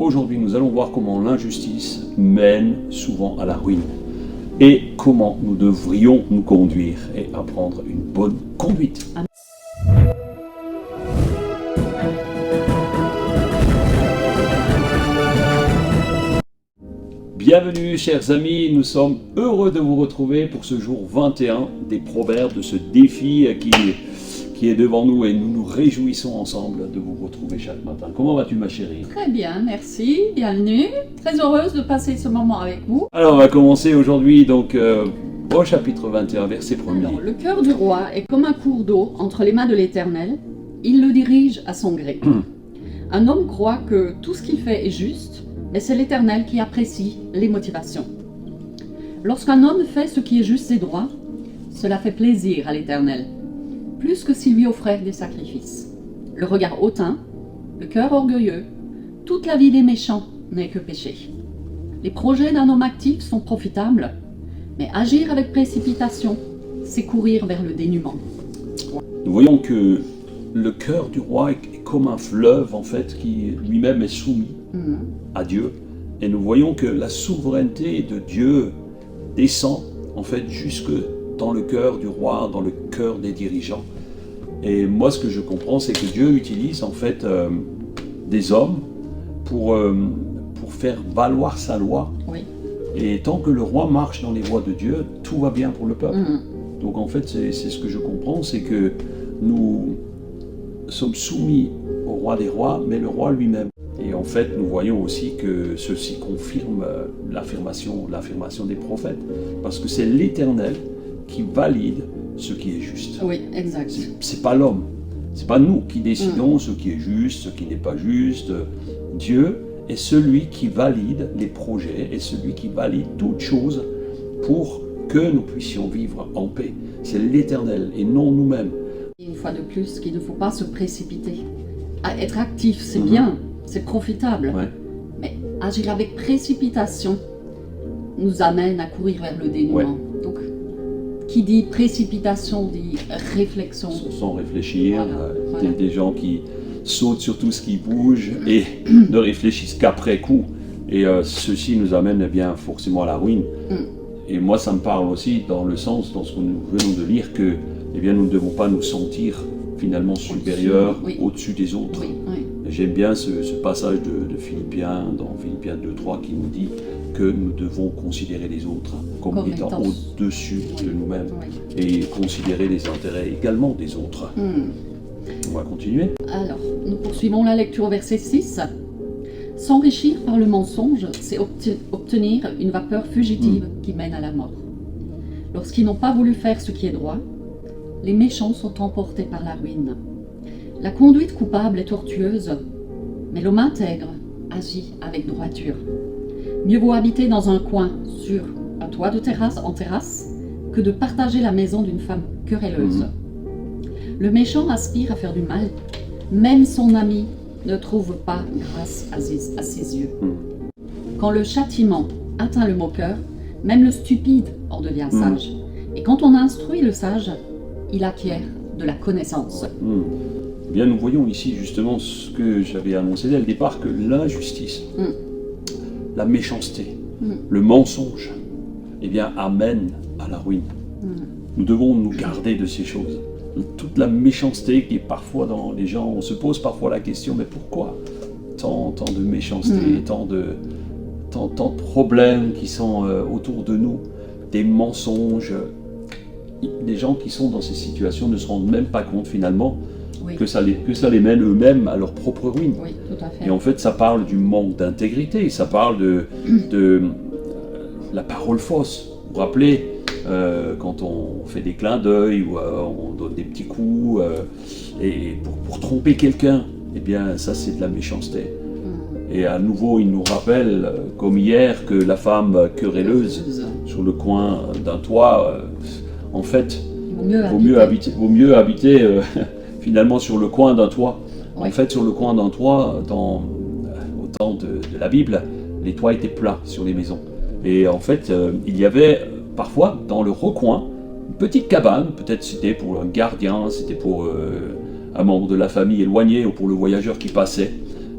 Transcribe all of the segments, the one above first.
Aujourd'hui, nous allons voir comment l'injustice mène souvent à la ruine et comment nous devrions nous conduire et apprendre une bonne conduite. Bienvenue chers amis, nous sommes heureux de vous retrouver pour ce jour 21 des proverbes, de ce défi qui est devant nous et nous nous réjouissons ensemble de vous retrouver chaque matin. Comment vas-tu ma chérie? Très bien, merci, bienvenue. Très heureuse de passer ce moment avec vous. Alors on va commencer aujourd'hui donc au chapitre 21, verset 1er. Alors, le cœur du roi est comme un cours d'eau entre les mains de l'Éternel, il le dirige à son gré. Un homme croit que tout ce qu'il fait est juste, mais c'est l'Éternel qui apprécie les motivations. Lorsqu'un homme fait ce qui est juste et droit, cela fait plaisir à l'Éternel, plus que s'il lui offrait des sacrifices. Le regard hautain, le cœur orgueilleux, toute la vie des méchants n'est que péché. Les projets d'un homme actif sont profitables, mais agir avec précipitation, c'est courir vers le dénuement. Nous voyons que le cœur du roi est comme un fleuve en fait qui lui-même est soumis à Dieu. Et nous voyons que la souveraineté de Dieu descend en fait jusque dans le cœur du roi, dans le cœur des dirigeants. Et moi ce que je comprends c'est que Dieu utilise en fait des hommes pour faire valoir sa loi. Oui. Et tant que le roi marche dans les voies de Dieu, tout va bien pour le peuple. Donc en fait c'est ce que je comprends, c'est que nous sommes soumis au roi des rois, mais le roi lui-même. Et en fait, nous voyons aussi que ceci confirme l'affirmation des prophètes, parce que c'est l'Éternel qui valide ce qui est juste. Oui, exact. C'est pas l'homme, c'est pas nous qui décidons ce qui est juste, ce qui n'est pas juste. Dieu est celui qui valide les projets et celui qui valide toutes choses pour que nous puissions vivre en paix. C'est l'Éternel et non nous-mêmes. Une fois de plus, qu'il ne faut pas se précipiter. Être actif, c'est bien, c'est profitable, Ouais. mais agir avec précipitation nous amène à courir vers le dénuement. Ouais. Donc, qui dit précipitation dit réflexion. Sans réfléchir, Voilà. Des gens qui sautent sur tout ce qui bouge et ne réfléchissent qu'après coup. Et ceci nous amène bien forcément à la ruine. Et moi ça me parle aussi dans le sens, dans ce que nous venons de lire, que eh bien, nous ne devons pas nous sentir finalement supérieurs au-dessus des autres. Oui, oui. J'aime bien ce passage de Philippiens, dans Philippiens 2.3, qui nous dit que nous devons considérer les autres comme étant au-dessus de nous-mêmes et considérer les intérêts également des autres. On va continuer. Alors, nous poursuivons la lecture au verset 6. S'enrichir par le mensonge, c'est obtenir une vapeur fugitive qui mène à la mort. Lorsqu'ils n'ont pas voulu faire ce qui est droit, les méchants sont emportés par la ruine. La conduite coupable est tortueuse, mais l'homme intègre agit avec droiture. Mieux vaut habiter dans un coin sur un toit de terrasse en terrasse que de partager la maison d'une femme querelleuse. Le méchant aspire à faire du mal, même son ami ne trouve pas grâce à ses yeux. Quand le châtiment atteint le moqueur, même le stupide en devient sage. Et quand on instruit le sage, il acquiert de la connaissance. Eh bien, nous voyons ici justement ce que j'avais annoncé dès le départ, que l'injustice, la méchanceté, le mensonge, eh bien, amène à la ruine. Nous devons nous garder de ces choses. Toute la méchanceté qui est parfois dans les gens, on se pose parfois la question, mais pourquoi tant de méchanceté, tant de problèmes qui sont autour de nous, des mensonges. Les gens qui sont dans ces situations ne se rendent même pas compte finalement que ça les mène eux-mêmes à leur propre ruine. Oui, tout à fait. Et en fait, ça parle du manque d'intégrité, ça parle de la parole fausse. Vous vous rappelez, quand on fait des clins d'œil ou on donne des petits coups et pour tromper quelqu'un, eh bien ça c'est de la méchanceté. Et à nouveau, il nous rappelle, comme hier, que la femme querelleuse sur le coin d'un toit, en fait, vaut mieux habiter finalement sur le coin d'un toit. En fait, sur le coin d'un toit, au temps de la Bible, les toits étaient plats sur les maisons. Et en fait, il y avait parfois dans le recoin une petite cabane, peut-être c'était pour un gardien, c'était pour un membre de la famille éloigné ou pour le voyageur qui passait.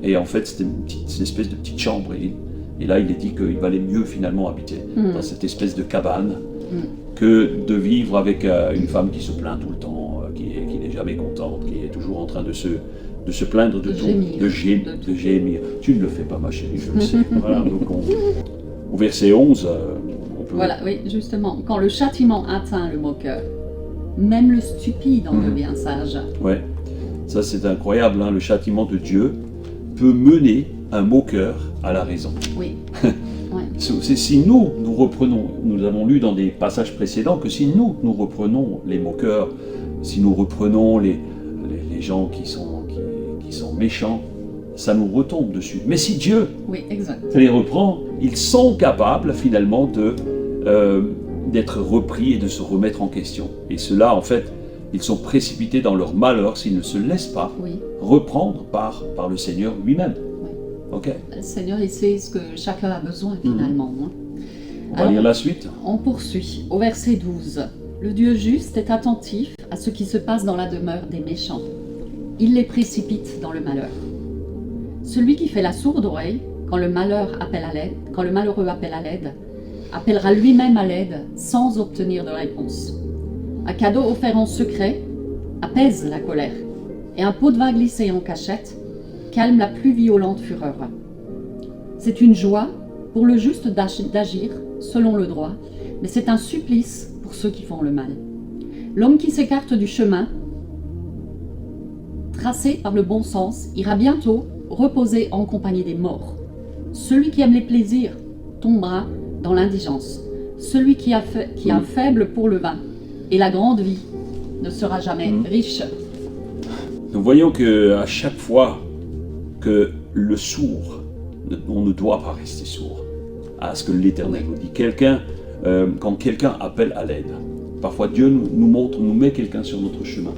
Et en fait, c'était une espèce de petite chambre. Et là, il est dit qu'il valait mieux finalement habiter dans cette espèce de cabane que de vivre avec une femme qui se plaint tout le temps, qui n'est jamais contente, qui est toujours en train de se plaindre de tout, de gémir. Tu ne le fais pas, ma chérie, je le sais. Voilà, donc au verset 11, on peut... Voilà, oui, justement. Quand le châtiment atteint le moqueur, même le stupide en devient sage. Ouais, ça c'est incroyable, hein, le châtiment de Dieu peut mener un moqueur à la raison. Oui. Ouais. Si nous reprenons, nous avons lu dans des passages précédents que si nous reprenons les moqueurs, si nous reprenons les gens qui sont méchants, ça nous retombe dessus. Mais si Dieu les reprend, ils sont capables finalement d'être repris et de se remettre en question. Et ceux-là, en fait, ils sont précipités dans leur malheur s'ils ne se laissent pas reprendre par le Seigneur lui-même. Okay. Le Seigneur, il sait ce que chacun a besoin finalement. On va lire la suite. On poursuit au verset 12. Le Dieu juste est attentif à ce qui se passe dans la demeure des méchants. Il les précipite dans le malheur. Celui qui fait la sourde oreille quand le malheureux appelle à l'aide, appellera lui-même à l'aide sans obtenir de réponse. Un cadeau offert en secret apaise la colère, et un pot de vin glissé en cachette calme la plus violente fureur. C'est une joie pour le juste d'agir selon le droit, mais c'est un supplice pour ceux qui font le mal. L'homme qui s'écarte du chemin tracé par le bon sens ira bientôt reposer en compagnie des morts. Celui qui aime les plaisirs tombera dans l'indigence. Celui qui a un faible pour le vin et la grande vie ne sera jamais riche. Nous voyons qu'à chaque fois que le sourd, on ne doit pas rester sourd à ce que l'Éternel nous dit. Quand quelqu'un appelle à l'aide, parfois Dieu nous met quelqu'un sur notre chemin.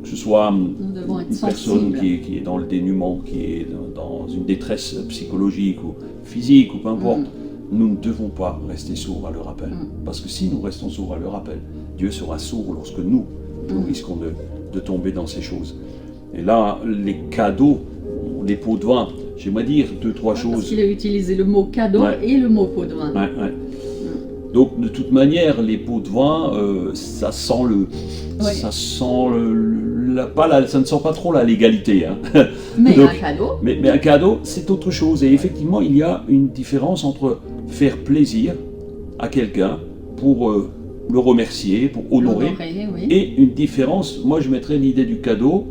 Que ce soit une personne qui est dans le dénuement, qui est dans une détresse psychologique ou physique ou peu importe, nous ne devons pas rester sourds à leur appel. Parce que si nous restons sourds à leur appel, Dieu sera sourd lorsque nous risquons de tomber dans ces choses. Et là, les cadeaux, les pots de vin, j'aimerais dire 2-3 choses. Parce qu'il a utilisé le mot cadeau et le mot pot de vin. Donc de toute manière, les pots de vin, ça sent ça ne sent pas trop la légalité. Hein. Mais donc, un cadeau. Mais un cadeau, c'est autre chose. Et effectivement, il y a une différence entre faire plaisir à quelqu'un pour le remercier, pour honorer, et une différence. Moi, je mettrais l'idée du cadeau,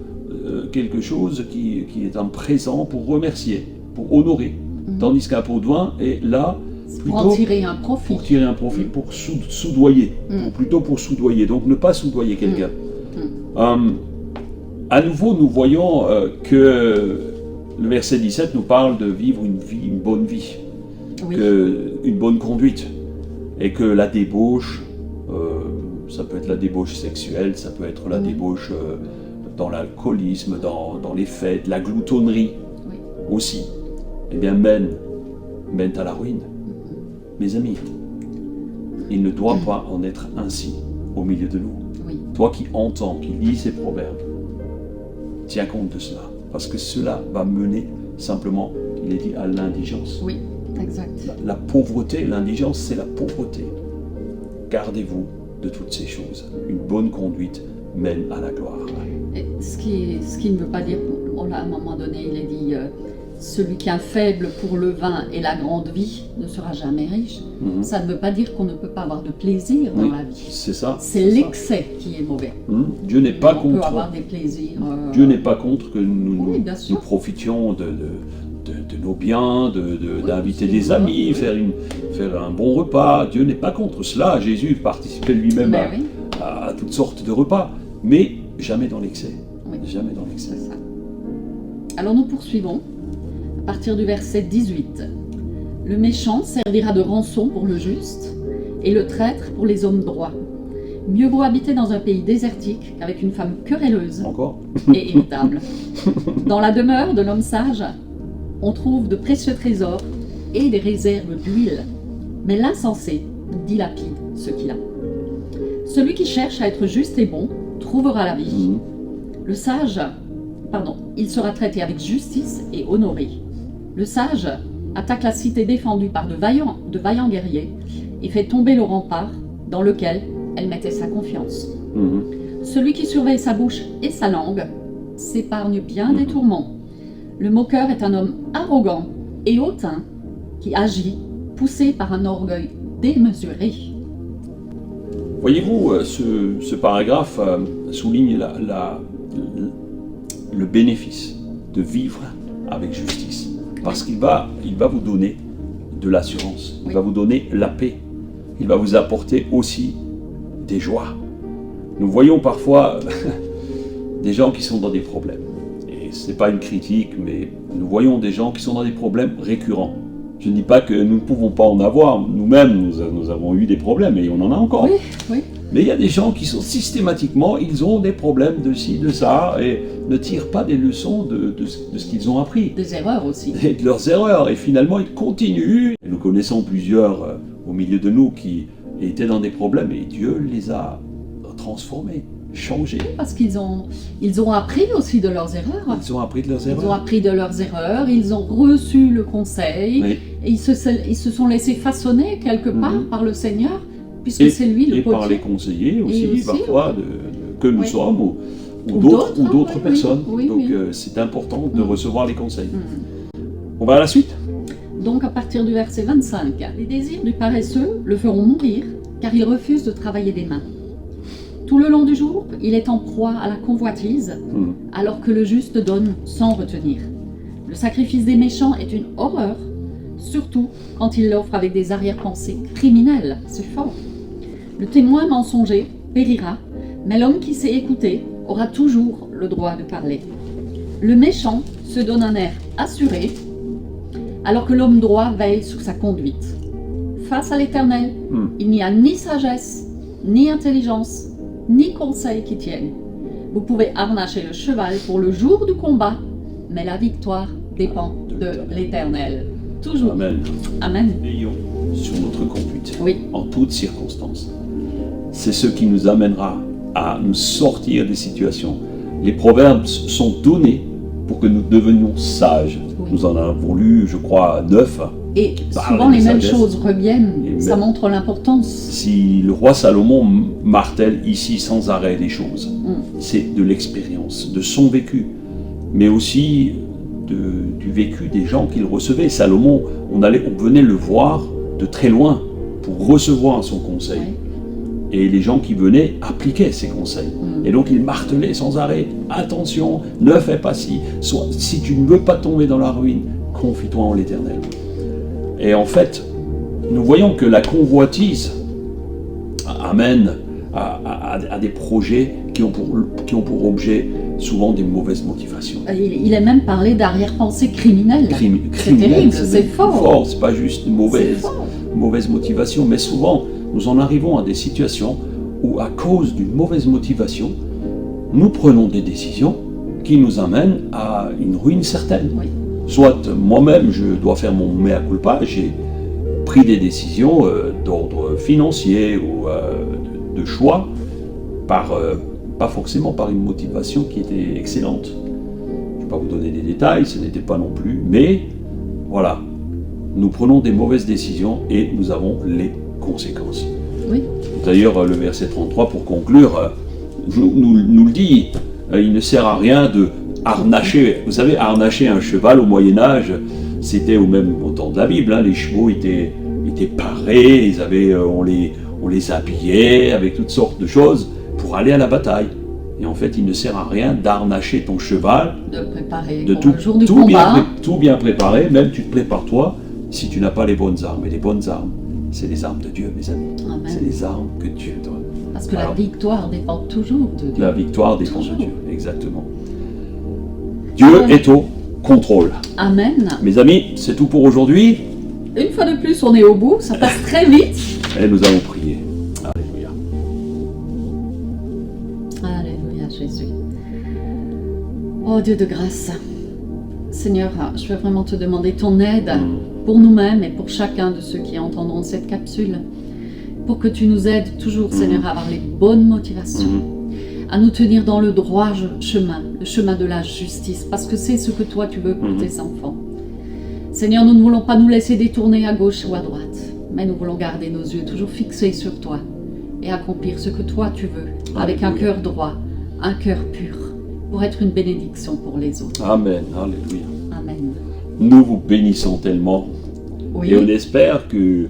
quelque chose qui est un présent pour remercier, pour honorer. Tandis qu'un pot de vin est là pour en tirer un profit. Pour tirer un profit, pour soudoyer. Plutôt pour soudoyer. Donc ne pas soudoyer quelqu'un. À nouveau, nous voyons que le verset 17 nous parle de vivre une bonne vie, une bonne conduite. Et que la débauche, ça peut être la débauche sexuelle, ça peut être la débauche dans l'alcoolisme, dans les fêtes, la gloutonnerie aussi, eh bien mène à la ruine. Mes amis, il ne doit pas en être ainsi au milieu de nous. Toi qui entends, qui lis ces proverbes, tiens compte de cela, parce que cela va mener simplement, il est dit, à l'indigence. Oui, exact. La pauvreté, l'indigence, c'est la pauvreté. Gardez-vous de toutes ces choses. Une bonne conduite mène à la gloire. Et ce qui ne veut pas dire, à un moment donné, il est dit, celui qui a faible pour le vin et la grande vie ne sera jamais riche. Ça ne veut pas dire qu'on ne peut pas avoir de plaisir dans la vie. C'est ça. C'est l'excès qui est mauvais. Dieu n'est pas contre. On peut avoir des plaisirs. Dieu n'est pas contre que nous profitions de nos biens, d'inviter des amis, faire un bon repas. Dieu n'est pas contre cela. Jésus participait lui-même à toutes sortes de repas, mais jamais dans l'excès. Jamais dans l'excès. C'est ça. Alors nous poursuivons à partir du verset 18. Le méchant servira de rançon pour le juste et le traître pour les hommes droits. Mieux vaut habiter dans un pays désertique qu'avec une femme querelleuse et irritable. Dans la demeure de l'homme sage, on trouve de précieux trésors et des réserves d'huile. Mais l'insensé dilapide ce qu'il a. Celui qui cherche à être juste et bon trouvera la vie. Le sage il sera traité avec justice et honoré. Le sage attaque la cité défendue par de vaillants guerriers et fait tomber le rempart dans lequel elle mettait sa confiance. Celui qui surveille sa bouche et sa langue s'épargne bien des tourments. Le moqueur est un homme arrogant et hautain qui agit poussé par un orgueil démesuré. Voyez-vous, ce paragraphe souligne le bénéfice de vivre avec justice. Parce qu'il va vous donner de l'assurance, il va vous donner la paix, il va vous apporter aussi des joies. Nous voyons parfois des gens qui sont dans des problèmes. Et ce n'est pas une critique, mais nous voyons des gens qui sont dans des problèmes récurrents. Je ne dis pas que nous ne pouvons pas en avoir, nous-mêmes nous avons eu des problèmes et on en a encore. Oui, oui. Mais il y a des gens qui sont systématiquement, ils ont des problèmes de ci, de ça, et ne tirent pas des leçons de ce qu'ils ont appris. Des erreurs aussi. Et de leurs erreurs, et finalement ils continuent. Et nous connaissons plusieurs au milieu de nous qui étaient dans des problèmes, et Dieu les a transformés, changés. Parce qu'ils ont appris aussi de leurs erreurs. Ils ont appris de leurs erreurs. Ils ont appris de leurs erreurs, ils ont reçu le conseil, Oui. et ils se sont laissés façonner quelque part par le Seigneur, puisque c'est lui le Et par potier. les conseillers aussi, aussi, parfois, que nous Oui. sommes, ou Ou d'autres d'autres, oui, personnes. oui, Donc oui. c'est important de recevoir les conseils. Mm. On va à la suite. Donc à partir du verset 25, les désirs du paresseux le feront mourir, car il refuse de travailler des mains. Tout le long du jour, il est en proie à la convoitise, alors que le juste donne sans retenir. Le sacrifice des méchants est une horreur, surtout quand il l'offre avec des arrière-pensées criminelles. C'est fort. Le témoin mensonger périra, mais l'homme qui sait écouter aura toujours le droit de parler. Le méchant se donne un air assuré, alors que l'homme droit veille sur sa conduite. Face à l'Éternel, il n'y a ni sagesse, ni intelligence, ni conseil qui tiennent. Vous pouvez harnacher le cheval pour le jour du combat, mais la victoire dépend de l'Éternel. Toujours. Amen. Amen. Veillons sur notre conduite, Oui. en toutes circonstances. C'est ce qui nous amènera à nous sortir des situations. Les proverbes sont donnés pour que nous devenions sages. Oui. Nous en avons lu, je crois, 9. Et Parler souvent de les mêmes sagesse. choses reviennent. Et Ça même- montre l'importance. Si le roi Salomon martèle ici sans arrêt les choses, c'est de l'expérience, de son vécu, mais aussi du vécu des gens qu'il recevait. Salomon, on venait le voir de très loin pour recevoir son conseil. Ouais. Et les gens qui venaient appliquaient ses conseils. Et donc il martelait sans arrêt, attention, ne fais pas ci, si tu ne veux pas tomber dans la ruine, confie-toi en l'Éternel. Et en fait, nous voyons que la convoitise amène à des projets qui ont pour objet souvent des mauvaises motivations. Il est même parlé d'arrière-pensée criminelle. Criminel, terrible, c'est même fort. C'est pas juste une C'est fort. mauvaise motivation, mais souvent nous en arrivons à des situations où à cause d'une mauvaise motivation, nous prenons des décisions qui nous amènent à une ruine certaine. Oui. Soit moi-même je dois faire mon mea culpa, j'ai pris des décisions d'ordre financier ou de choix, pas forcément par une motivation qui était excellente. Je ne vais pas vous donner des détails, ce n'était pas non plus, mais voilà, nous prenons des mauvaises décisions et nous avons les conséquences. Oui. D'ailleurs, le verset 33, pour conclure, nous le dit, il ne sert à rien de harnacher. Vous savez, harnacher un cheval au Moyen-Âge, c'était au temps de la Bible, hein, les chevaux étaient parés, on les habillait avec toutes sortes de choses pour aller à la bataille. Et en fait, il ne sert à rien d'harnacher ton cheval, De préparer de pour le jour du combat. tout bien préparer, même tu te prépares toi, si tu n'as pas les bonnes armes. Et les bonnes armes, c'est les armes de Dieu, mes amis. Amen. C'est les armes que Dieu donne. Parce que Alors, la victoire dépend toujours de Dieu. la victoire dépend de Toujours. Dieu, exactement. Dieu Amen. est au contrôle. Amen. Mes amis, c'est tout pour aujourd'hui. Une fois de plus, on est au bout. Ça passe très vite. Et nous allons prier. Alléluia. Alléluia, Jésus. Oh Dieu de grâce. Seigneur, je veux vraiment te demander ton aide pour nous-mêmes et pour chacun de ceux qui entendront cette capsule. Pour que tu nous aides toujours, Seigneur, à avoir les bonnes motivations. à nous tenir dans le droit chemin, le chemin de la justice, parce que c'est ce que toi tu veux pour tes enfants. Seigneur, nous ne voulons pas nous laisser détourner à gauche ou à droite, mais nous voulons garder nos yeux toujours fixés sur toi et accomplir ce que toi tu veux, avec un cœur droit, un cœur pur, pour être une bénédiction pour les autres. Amen. Alléluia. Amen. Nous vous bénissons tellement. Oui. Et on espère que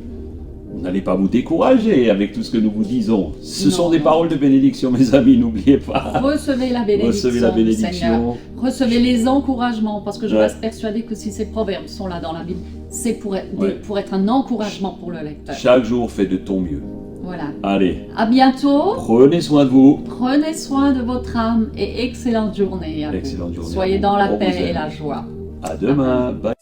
vous n'allez pas vous décourager avec tout ce que nous vous disons. Ce sont des paroles de bénédiction, mes amis, n'oubliez pas. Recevez la bénédiction, Recevez la bénédiction. Seigneur. Recevez les encouragements, parce que je reste persuadée que si ces proverbes sont là dans la Bible, c'est pour être un encouragement pour le lecteur. Chaque jour, fais de ton mieux. Voilà. Allez. À bientôt. Prenez soin de vous. Prenez soin de votre âme et excellente journée à vous. Excellente journée. Soyez dans la On vous paix et aime. la joie. À demain. Bye.